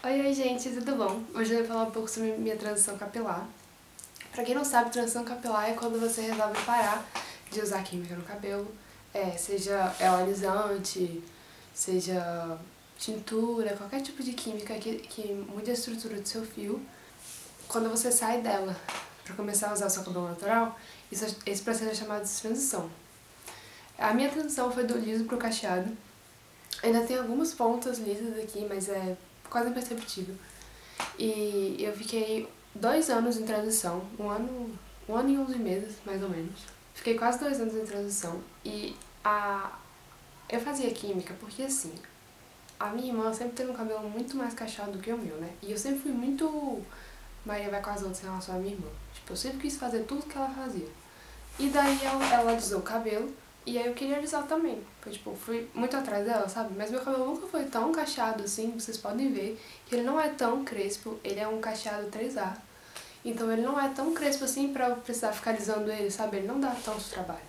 Oi, gente, tudo bom? Hoje eu vou falar um pouco sobre minha transição capilar. Pra quem não sabe, transição capilar é quando você resolve parar de usar química no cabelo, seja alisante, seja tintura, qualquer tipo de química que mude a estrutura do seu fio. Quando você sai dela pra começar a usar o seu cabelo natural, esse processo é chamado de transição. A minha transição foi do liso pro cacheado. Ainda tem algumas pontas lisas aqui, mas é quase imperceptível. E eu fiquei 2 anos em transição, um ano e 11 meses, mais ou menos. Fiquei quase 2 anos em transição e eu fazia química porque assim, a minha irmã sempre teve um cabelo muito mais cacheado do que o meu, né? E eu sempre fui muito Maria vai com as outras em relação à minha irmã. Tipo, eu sempre quis fazer tudo que ela fazia. E daí ela alisou o cabelo e aí eu queria alisar também. Foi, tipo, fui muito atrás dela, sabe? Mas meu cabelo nunca foi tão cacheado assim, vocês podem ver que ele não é tão crespo, ele é um cacheado 3A. Então ele não é tão crespo assim pra eu precisar ficar alisando ele, sabe? Ele não dá tanto trabalho.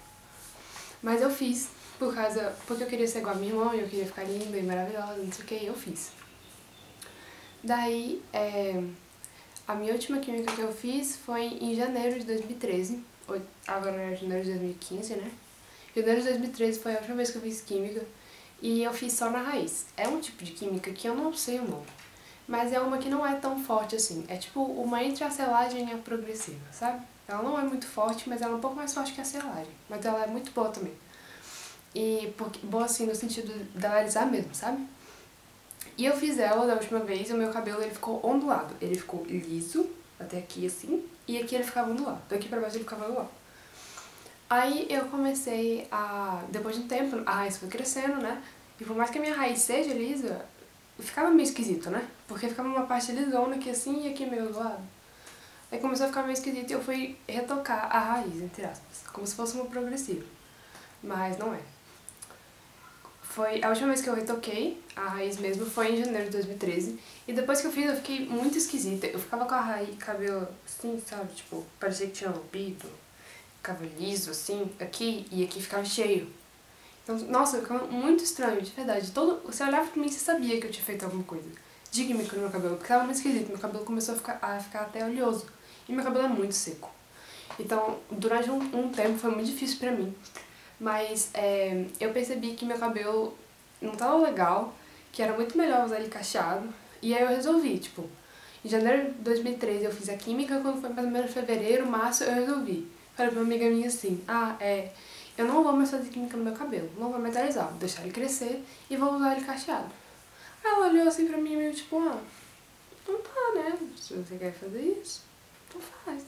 Mas eu fiz, porque eu queria ser igual a minha irmã, eu queria ficar linda e maravilhosa, não sei o que, e eu fiz. Daí, a minha última química que eu fiz foi em janeiro de 2013, agora é janeiro de 2015, né? Janeiro de 2013 foi a última vez que eu fiz química e eu fiz só na raiz. É um tipo de química que eu não sei o nome, mas é uma que não é tão forte assim. É tipo uma entre a selagem e a progressiva, sabe? Ela não é muito forte, mas ela é um pouco mais forte que a selagem, mas ela é muito boa também. E boa assim no sentido dela alisar mesmo, sabe? E eu fiz ela da última vez e o meu cabelo ele ficou ondulado. Ele ficou liso, até aqui assim, e aqui ele ficava ondulado. Daqui pra baixo ele ficava ondulado. Aí eu comecei depois de um tempo, a raiz foi crescendo, né? E por mais que a minha raiz seja lisa, ficava meio esquisito, né? Porque ficava uma parte lisona aqui assim e aqui meio do lado. Aí começou a ficar meio esquisito e eu fui retocar a raiz, entre aspas, como se fosse uma progressiva. Mas não é. Foi a última vez que eu retoquei a raiz mesmo foi em janeiro de 2013. E depois que eu fiz, eu fiquei muito esquisita. Eu ficava com a raiz, cabelo assim, sabe? Tipo, parecia que tinha lambido. Ficava liso assim, aqui e aqui ficava cheio. Então, nossa, ficava muito estranho, de verdade. Você olhava pra mim e você sabia que eu tinha feito alguma coisa de química no meu cabelo, porque tava muito esquisito. Meu cabelo começou a ficar até oleoso. E meu cabelo é muito seco. Então, durante um tempo foi muito difícil pra mim. Mas eu percebi que meu cabelo não tava legal, que era muito melhor usar ele cacheado. E aí eu resolvi, tipo, em janeiro de 2013 eu fiz a química, quando foi mais ou menos fevereiro, março, eu resolvi. Falei pra uma amiga minha assim, eu não vou mais fazer química no meu cabelo, não vou metalizar, vou deixar ele crescer e vou usar ele cacheado. Aí ela olhou assim pra mim meio tipo, não tá, né? Se você quer fazer isso, então faz.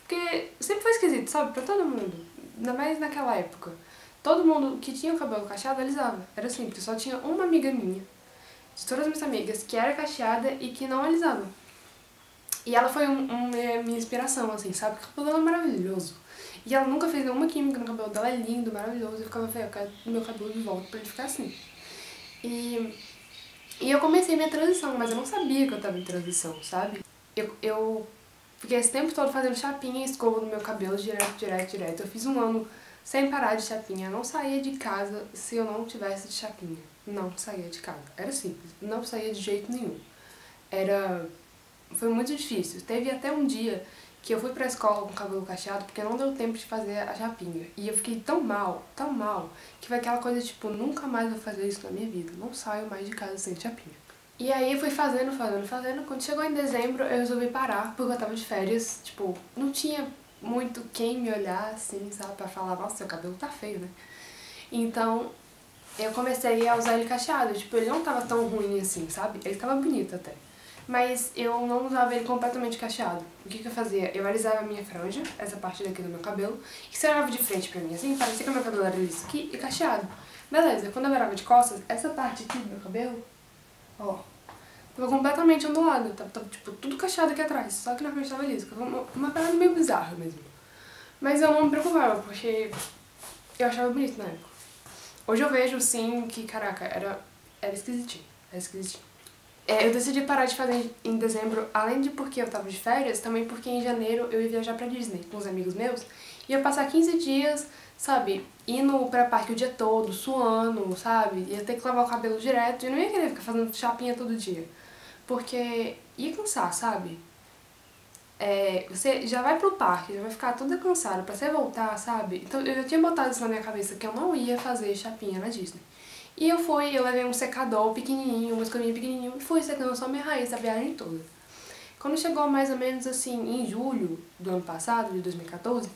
Porque sempre foi esquisito, sabe? Pra todo mundo. Ainda mais naquela época. Todo mundo que tinha o cabelo cacheado alisava. Era simples. Só tinha uma amiga minha, de todas as minhas amigas, que era cacheada e que não alisava. E ela foi minha inspiração, assim, sabe? Porque o cabelo dela é maravilhoso. E ela nunca fez nenhuma química no cabelo dela, é lindo, maravilhoso. Eu ficava, velho, eu quero o meu cabelo de volta pra ele ficar assim. E eu comecei minha transição, mas eu não sabia que eu tava em transição, sabe? Eu fiquei esse tempo todo fazendo chapinha e escova no meu cabelo, direto. Eu fiz um ano sem parar de chapinha. Eu não saía de casa se eu não tivesse de chapinha. Não saía de casa. Era simples. Não saía de jeito nenhum. Foi muito difícil. Teve até um dia que eu fui pra escola com o cabelo cacheado porque não deu tempo de fazer a chapinha. E eu fiquei tão mal, que foi aquela coisa tipo, nunca mais vou fazer isso na minha vida. Não saio mais de casa sem chapinha. E aí eu fui fazendo. Quando chegou em dezembro eu resolvi parar, porque eu tava de férias. Tipo, não tinha muito quem me olhar assim, sabe, pra falar, nossa, seu cabelo tá feio, né? Então eu comecei a usar ele cacheado. Tipo, ele não tava tão ruim assim, sabe? Ele tava bonito até. Mas eu não usava ele completamente cacheado. O que eu fazia? Eu alisava a minha franja, essa parte daqui do meu cabelo, e se eu olhava de frente pra mim assim, parecia que o meu cabelo era liso aqui e cacheado. Beleza, quando eu virava de costas, essa parte aqui do meu cabelo, ó, tava completamente ondulado, tava tipo tudo cacheado aqui atrás, só que na frente tava liso. Ficava uma parada meio bizarra mesmo. Mas eu não me preocupava, porque eu achava bonito na época. Hoje eu vejo sim que, caraca, era esquisitinho, eu decidi parar de fazer em dezembro, além de porque eu tava de férias, também porque em janeiro eu ia viajar pra Disney com os amigos meus. Ia passar 15 dias, sabe, indo pra parque o dia todo, suando, sabe? Ia ter que lavar o cabelo direto e não ia querer ficar fazendo chapinha todo dia. porque ia cansar, sabe? Você já vai pro parque, já vai ficar toda cansada pra você voltar, sabe? Então eu já tinha botado isso na minha cabeça, que eu não ia fazer chapinha na Disney. E eu levei um secador pequenininho, uma escovinha pequenininho, e fui secando só minha raiz a viagem toda. Quando chegou mais ou menos assim, em julho do ano passado, de 2014,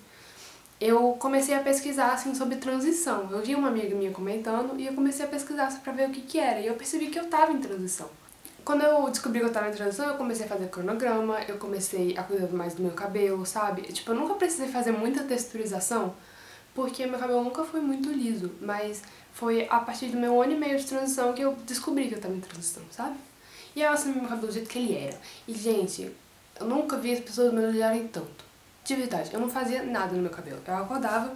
eu comecei a pesquisar assim sobre transição. Eu vi uma amiga minha comentando e eu comecei a pesquisar pra ver o que era. E eu percebi que eu tava em transição. Quando eu descobri que eu tava em transição, eu comecei a fazer cronograma, eu comecei a cuidar mais do meu cabelo, sabe? Tipo, eu nunca precisei fazer muita texturização, porque meu cabelo nunca foi muito liso, mas foi a partir do meu ano e meio de transição que eu descobri que eu tava em transição, sabe? E aí eu assumi meu cabelo do jeito que ele era. E, gente, eu nunca vi as pessoas me elogiarem tanto. De verdade, eu não fazia nada no meu cabelo. Eu acordava,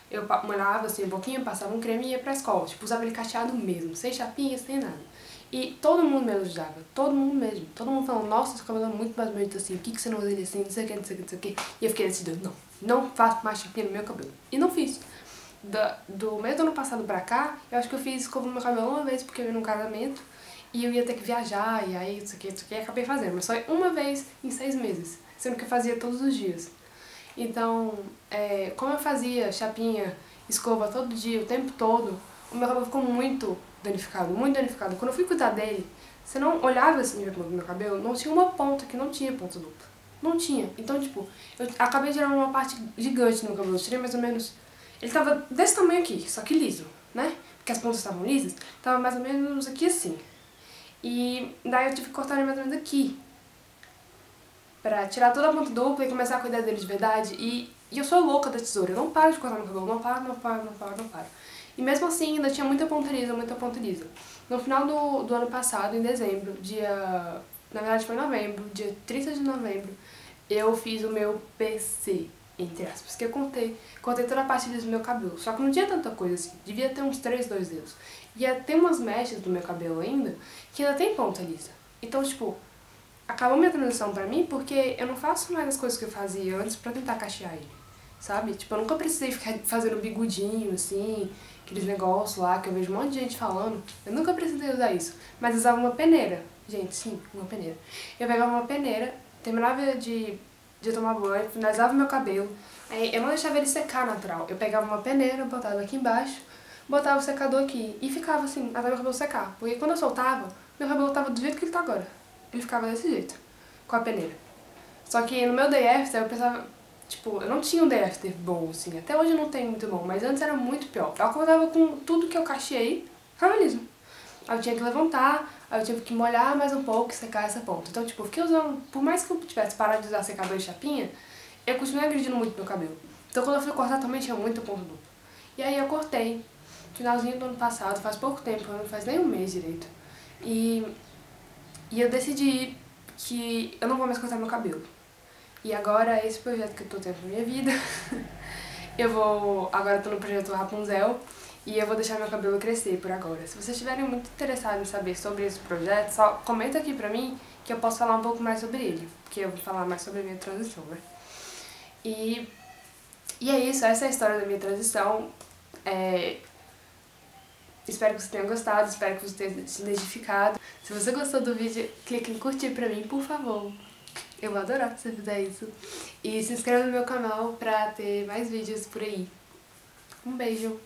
eu molhava assim um pouquinho, passava um creme e ia pra escola. Tipo, usava ele cacheado mesmo, sem chapinha, sem nada. E todo mundo me elogiava, todo mundo mesmo. Todo mundo falando, nossa, seu cabelo é muito mais bonito assim, por que você não usa ele assim, não sei o que, não sei o que, não sei o que. E eu fiquei decidindo, não faço mais chapinha no meu cabelo. E não fiz. Do mês do ano passado pra cá, eu acho que eu fiz escova no meu cabelo uma vez, porque eu ia num casamento. E eu ia ter que viajar, e aí, isso aqui, e acabei fazendo. Mas só uma vez em 6 meses, sendo que eu fazia todos os dias. Então, como eu fazia chapinha, escova todo dia, o tempo todo, o meu cabelo ficou muito danificado, muito danificado. Quando eu fui cuidar dele, você não olhava assim no meu cabelo, não tinha uma ponta que não tinha ponta dupla. Não tinha. Então, tipo, eu acabei tirando uma parte gigante no meu cabelo. Eu tirei mais ou menos... Ele tava desse tamanho aqui, só que liso, né? Porque as pontas estavam lisas, tava mais ou menos aqui assim. E daí eu tive que cortar ele mais ou menos aqui, pra tirar toda a ponta dupla e começar a cuidar dele de verdade. E eu sou louca da tesoura, eu não paro de cortar meu cabelo, não paro. E mesmo assim ainda tinha muita ponta lisa, muita ponta lisa. No final do ano passado, em dezembro, na verdade foi novembro, dia 30 de novembro, eu fiz o meu PC, entre aspas, que eu cortei toda a parte lisa do meu cabelo. Só que não tinha tanta coisa assim, devia ter uns 2 dedos. E tem umas mechas do meu cabelo ainda, que ainda tem ponta lisa. Então, tipo, acabou minha transição pra mim porque eu não faço mais as coisas que eu fazia antes pra tentar cachear ele, sabe? Tipo, eu nunca precisei ficar fazendo bigodinho, assim, aqueles negócios lá que eu vejo um monte de gente falando. Eu nunca precisei usar isso, mas usava uma peneira. Gente, sim, uma peneira. Eu pegava uma peneira, terminava de tomar banho, finalizava meu cabelo, aí eu não deixava ele secar natural. Eu pegava uma peneira, botava aqui embaixo, botava o secador aqui e ficava assim, até meu cabelo secar. Porque quando eu soltava, meu cabelo tava do jeito que ele tá agora. Ele ficava desse jeito, com a peneira. Só que no meu day after eu pensava, tipo, eu não tinha um day after bom, assim. Até hoje eu não tenho muito bom, mas antes era muito pior. Eu acordava com tudo que eu cacheei, ficava liso. Aí eu tinha que levantar, aí eu tive que molhar mais um pouco e secar essa ponta. Então, tipo, eu fiquei usando, por mais que eu tivesse parado de usar secador e chapinha, eu continuei agredindo muito meu cabelo. Então quando eu fui cortar também tinha muita ponta dupla. E aí eu cortei, finalzinho do ano passado, faz pouco tempo, não faz nem um mês direito. E eu decidi que eu não vou mais cortar meu cabelo. E agora, esse projeto que eu tô tendo na minha vida, agora eu tô no projeto Rapunzel, e eu vou deixar meu cabelo crescer por agora. Se vocês estiverem muito interessados em saber sobre esse projeto, só comenta aqui pra mim que eu posso falar um pouco mais sobre ele, porque eu vou falar mais sobre a minha transição, né? E é isso, essa é a história da minha transição. Espero que você tenha gostado, espero que você tenha se identificado. Se você gostou do vídeo, clique em curtir pra mim, por favor. Eu vou adorar se você fizer isso. E se inscreva no meu canal pra ter mais vídeos por aí. Um beijo!